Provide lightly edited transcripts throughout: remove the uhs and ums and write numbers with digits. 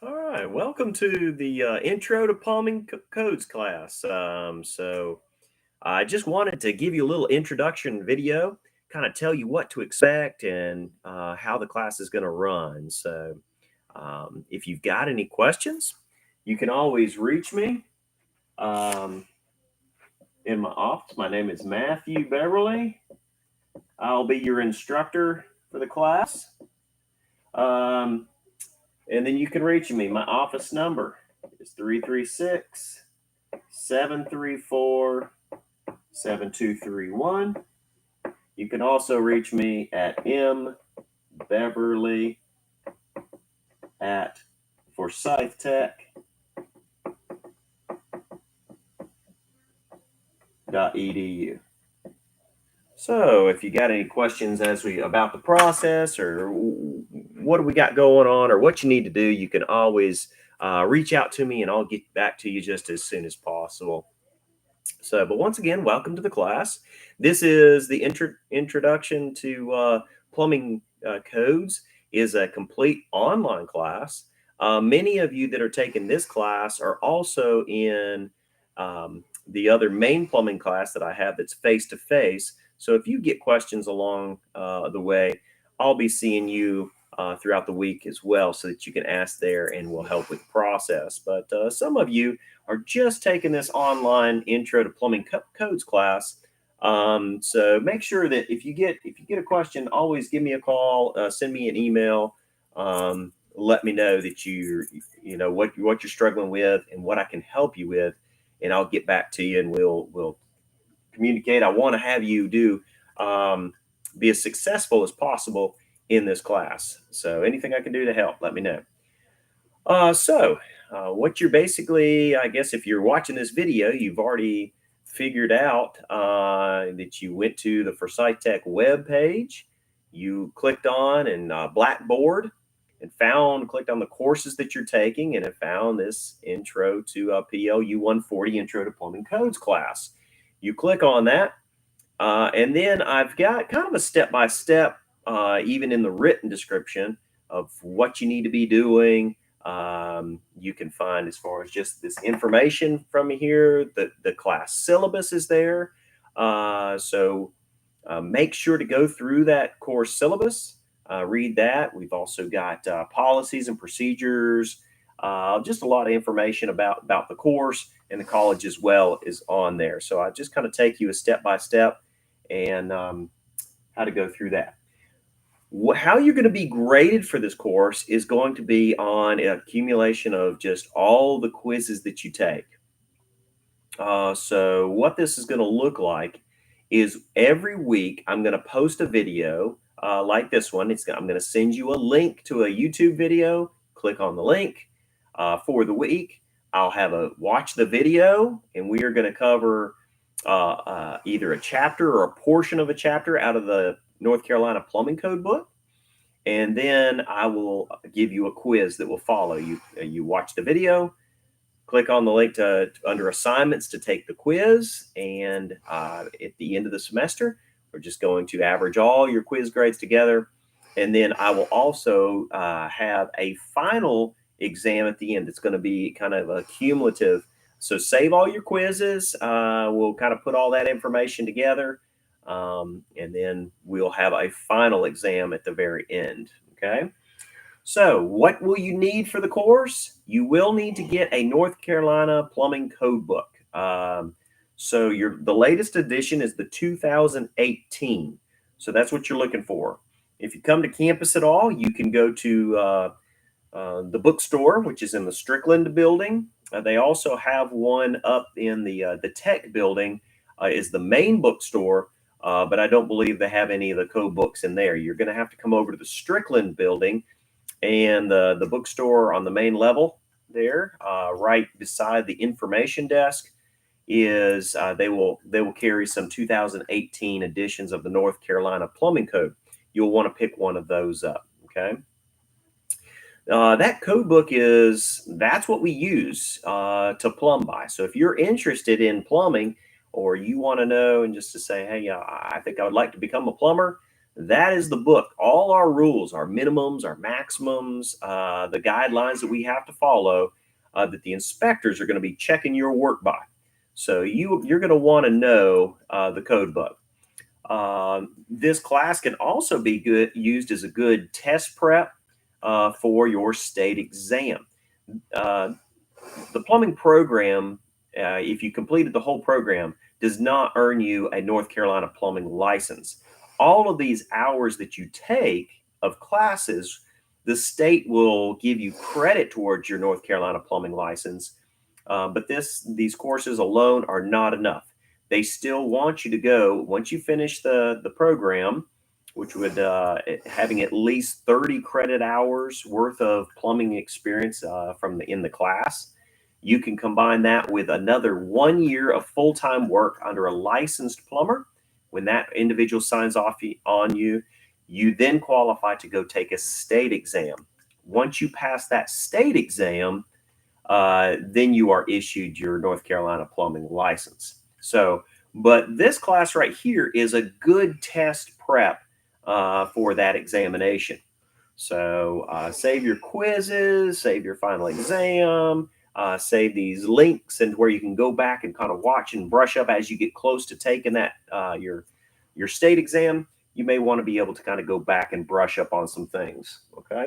All right, welcome to the Intro to Plumbing Codes class. I just wanted to give you a little introduction video, kind of tell you what to expect and how the class is going to run. If you've got any questions, you can always reach me um, in my office. My name is Matthew Beverly. I'll be your instructor for the class. And then you can reach me. My office number is 336 734 7231. You can also reach me at mbeverly at forsythtech.edu. So if you got any questions about the process or what do we got going on or what you need to do, you can always reach out to me and I'll get back to you just as soon as possible. But once again, welcome to the class. This is the introduction to plumbing codes. Is a complete online class. Many of you that are taking this class are also in the other main plumbing class that I have that's face to face. So if you get questions along the way, I'll be seeing you throughout the week as well, so that you can ask there and we'll help with the process. But some of you are just taking this online intro to plumbing codes class. So make sure that if you get a question, always give me a call, send me an email, let me know that you know what you're struggling with and what I can help you with, and I'll get back to you and we'll communicate. I want to have you be as successful as possible in this class. So anything I can do to help, let me know. What you're basically, I guess, if you're watching this video, you've already figured out that you went to the Forsyth Tech web page, you clicked on and Blackboard and clicked on the courses that you're taking and have found this Intro to PLU 140 Intro to Plumbing Codes class. You click on that, and then I've got kind of a step-by-step, even in the written description of what you need to be doing. You can find as far as just this information from here. The class syllabus is there. Make sure to go through that course syllabus, read that. We've also got policies and procedures, just a lot of information about the course, and the college as well is on there. So I just kind of take you a step by step and how to go through that. How you're going to be graded for this course is going to be on an accumulation of just all the quizzes that you take. So what this is going to look like is every week I'm going to post a video like this one. I'm going to send you a link to a YouTube video. Click on the link for the week. I'll have watch the video, and we are going to cover either a chapter or a portion of a chapter out of the North Carolina Plumbing Code book. And then I will give you a quiz that will follow. You watch the video, click on the link under assignments to take the quiz. And at the end of the semester, we're just going to average all your quiz grades together. And then I will also have a final exam at the end. It's going to be kind of a cumulative. So save all your quizzes. We'll kind of put all that information together. And then we'll have a final exam at the very end. Okay. So what will you need for the course? You will need to get a North Carolina Plumbing Code book. The latest edition is the 2018. So that's what you're looking for. If you come to campus at all, you can go to the bookstore, which is in the Strickland building. They also have one up in the Tech building, is the main bookstore. But I don't believe they have any of the code books in there. You're going to have to come over to the Strickland building, and the bookstore on the main level there, right beside the information desk, is they will carry some 2018 editions of the North Carolina Plumbing Code. You'll want to pick one of those up. Okay. That code book that's what we use to plumb by. So if you're interested in plumbing, or you want to know and just to say, hey, I think I would like to become a plumber, That is the book. All our rules, our minimums, our maximums, the guidelines that we have to follow, that the inspectors are going to be checking your work by. So you're going to want to know the code book. This class can also be used as a good test prep for your state exam. The plumbing program, if you completed the whole program, does not earn you a North Carolina plumbing license. All of these hours that you take of classes, the state will give you credit towards your North Carolina plumbing license, but these courses alone are not enough. They still want you to go, once you finish the program, which would having at least 30 credit hours worth of plumbing experience in the class. You can combine that with another 1 year of full-time work under a licensed plumber. When that individual signs off on you, you then qualify to go take a state exam. Once you pass that state exam, then you are issued your North Carolina plumbing license. So, but this class right here is a good test prep for that examination. So save your quizzes, save your final exam, save these links and where you can go back and kind of watch and brush up as you get close to taking that your state exam. You may want to be able to kind of go back and brush up on some things. Okay.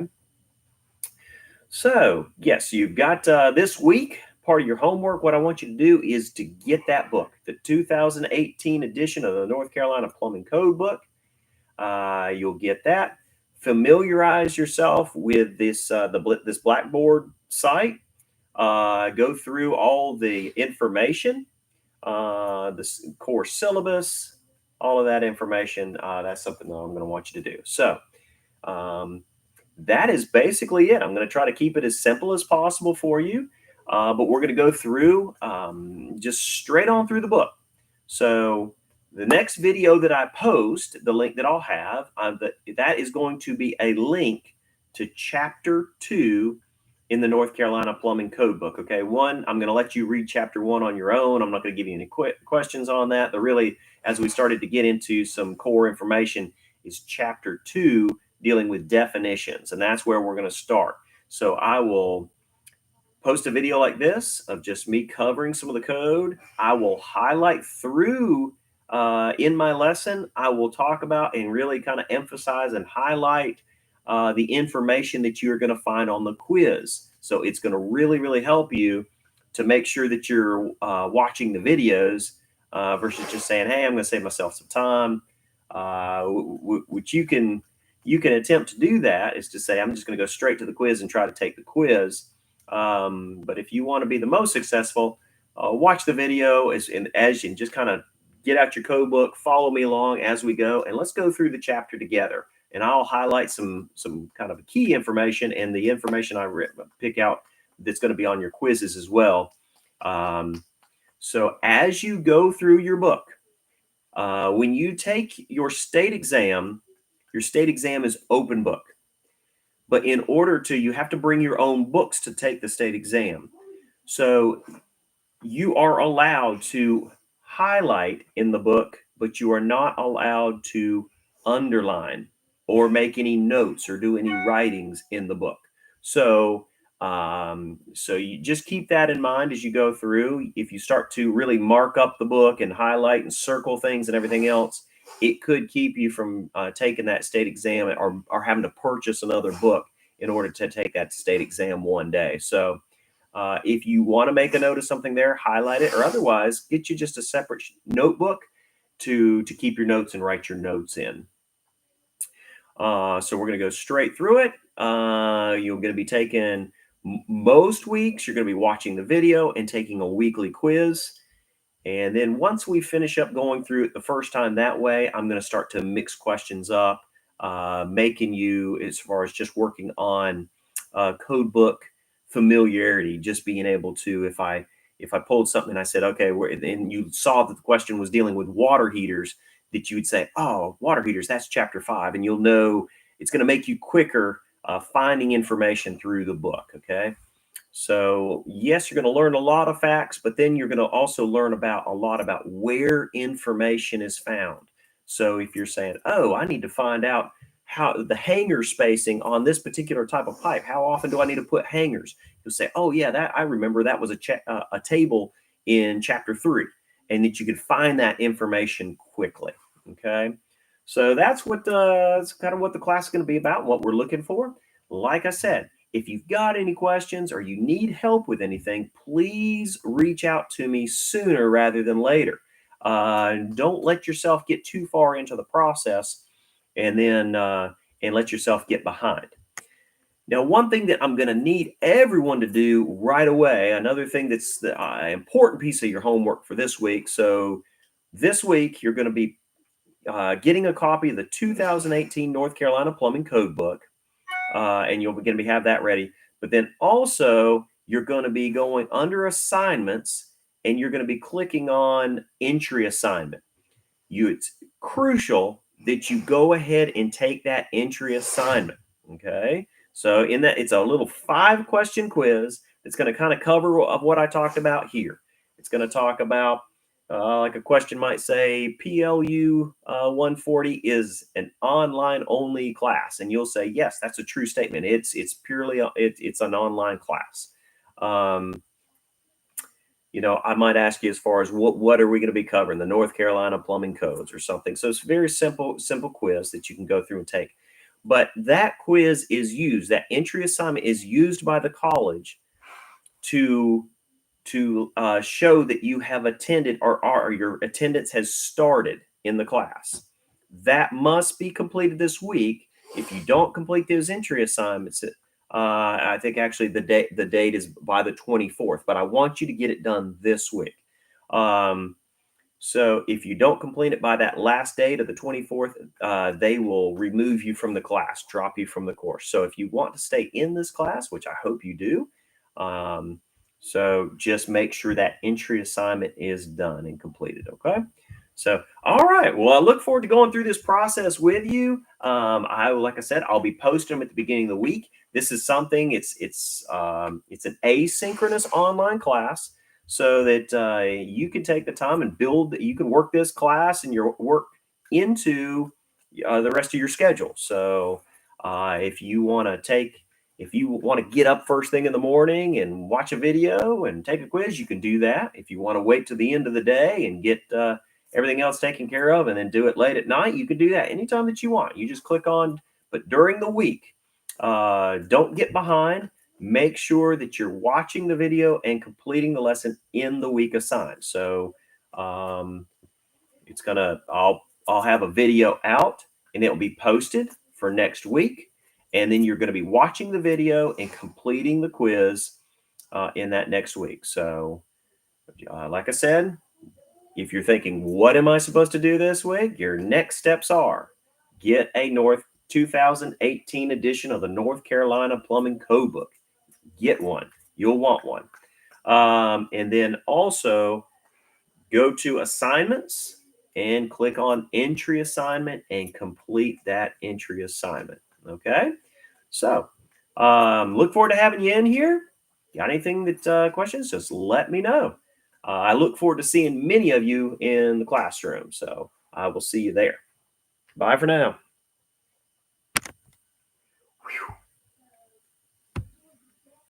So yes, you've got this week. Part of your homework, what I want you to do is to get that book, the 2018 edition of the North Carolina Plumbing Code book. You'll get that. Familiarize yourself with this this Blackboard site. Go through all the information, the course syllabus, all of that information. That's something that I'm going to want you to do. So that is basically it. I'm going to try to keep it as simple as possible for you, but we're going to go through just straight on through the book. So the next video that I post, the link that I'll have, that is going to be a link to Chapter 2 in the North Carolina Plumbing Code book. Okay, I'm going to let you read Chapter 1 on your own. I'm not going to give you any questions on that. But really, as we started to get into some core information, is Chapter 2 dealing with definitions, and that's where we're going to start. So I will post a video like this of just me covering some of the code. I will highlight through in my lesson. I will talk about and really kind of emphasize and highlight the information that you're going to find on the quiz. So it's going to really, really help you to make sure that you're watching the videos versus just saying, hey, I'm going to save myself some time, which you can attempt to do. That is to say, I'm just going to go straight to the quiz and try to take the quiz. But if you want to be the most successful, watch the video as you just kind of get out your code book, follow me along as we go, and let's go through the chapter together. And I'll highlight some kind of key information and the information I pick out that's going to be on your quizzes as well. So as you go through your book, when you take your state exam is open book. But in order to, you have to bring your own books to take the state exam. So you are allowed to highlight in the book, but you are not allowed to underline or make any notes or do any writings in the book. So so you just keep that in mind as you go through. If you start to really mark up the book and highlight and circle things and everything else, it could keep you from taking that state exam or having to purchase another book in order to take that state exam one day. So if you want to make a note of something there, highlight it, or otherwise get you just a separate notebook to keep your notes and write your notes in. So we're going to go straight through it. You're going to be taking most weeks, you're going to be watching the video and taking a weekly quiz. And then once we finish up going through it the first time that way, I'm going to start to mix questions up, making you, as far as just working on code book familiarity, just being able to, if I pulled something and I said, okay, and you saw that the question was dealing with water heaters, that you would say, oh, water heaters, that's Chapter 5. And you'll know it's going to make you quicker finding information through the book. Okay. So yes, you're going to learn a lot of facts, but then you're going to also learn a lot about where information is found. So if you're saying, oh, I need to find out how the hanger spacing on this particular type of pipe, how often do I need to put hangers? You'll say, oh yeah, that I remember that was a table in chapter 3, and that you could find that information quickly. Okay, so that's kind of what the class is going to be about, what we're looking for. Like I said, if you've got any questions or you need help with anything, please reach out to me sooner rather than later. Don't let yourself get too far into the process and then and let yourself get behind. Now, one thing that I'm going to need everyone to do right away, another thing that's the important piece of your homework for this week. So this week, you're going to be getting a copy of the 2018 North Carolina Plumbing Code Book, and you're going to have that ready. But then also, you're going to be going under assignments, and you're going to be clicking on entry assignment. It's crucial that you go ahead and take that entry assignment. Okay, so in that, it's a little 5-question quiz that's going to kind of cover of what I talked about here. It's going to talk about like a question might say PLU 140 is an online only class, and you'll say yes, that's a true statement. It's purely it's an online class. I might ask you as far as what are we going to be covering, the North Carolina plumbing codes or something. So it's a very simple quiz that you can go through and take. But that quiz is used, that entry assignment is used by the college to show that you have attended or your attendance has started in the class. That must be completed this week. If you don't complete those entry assignments, I think actually the date is by the 24th, but I want you to get it done this week. So if you don't complete it by that last date of the 24th, they will remove you from the class, drop you from the course. So if you want to stay in this class, which I hope you do, so just make sure that entry assignment is done and completed. Okay. So, all right. Well, I look forward to going through this process with you. Like I said, I'll be posting them at the beginning of the week. This is something. It's an asynchronous online class, so that you can take the time and build. You can work this class and your work into the rest of your schedule. So, if you want to get up first thing in the morning and watch a video and take a quiz, you can do that. If you want to wait to the end of the day and get everything else taken care of and then do it late at night, you can do that anytime that you want. You just click on, but during the week, don't get behind. Make sure that you're watching the video and completing the lesson in the week assigned. So I'll have a video out and it'll be posted for next week. And then you're going to be watching the video and completing the quiz in that next week. So like I said, if you're thinking, what am I supposed to do this week? Your next steps are get a 2018 edition of the North Carolina Plumbing Code Book. Get one. You'll want one. And then also go to assignments and click on entry assignment and complete that entry assignment. Okay. So look forward to having you in here. Got anything questions? Just let me know. I look forward to seeing many of you in the classroom. So I will see you there. Bye for now. Whew.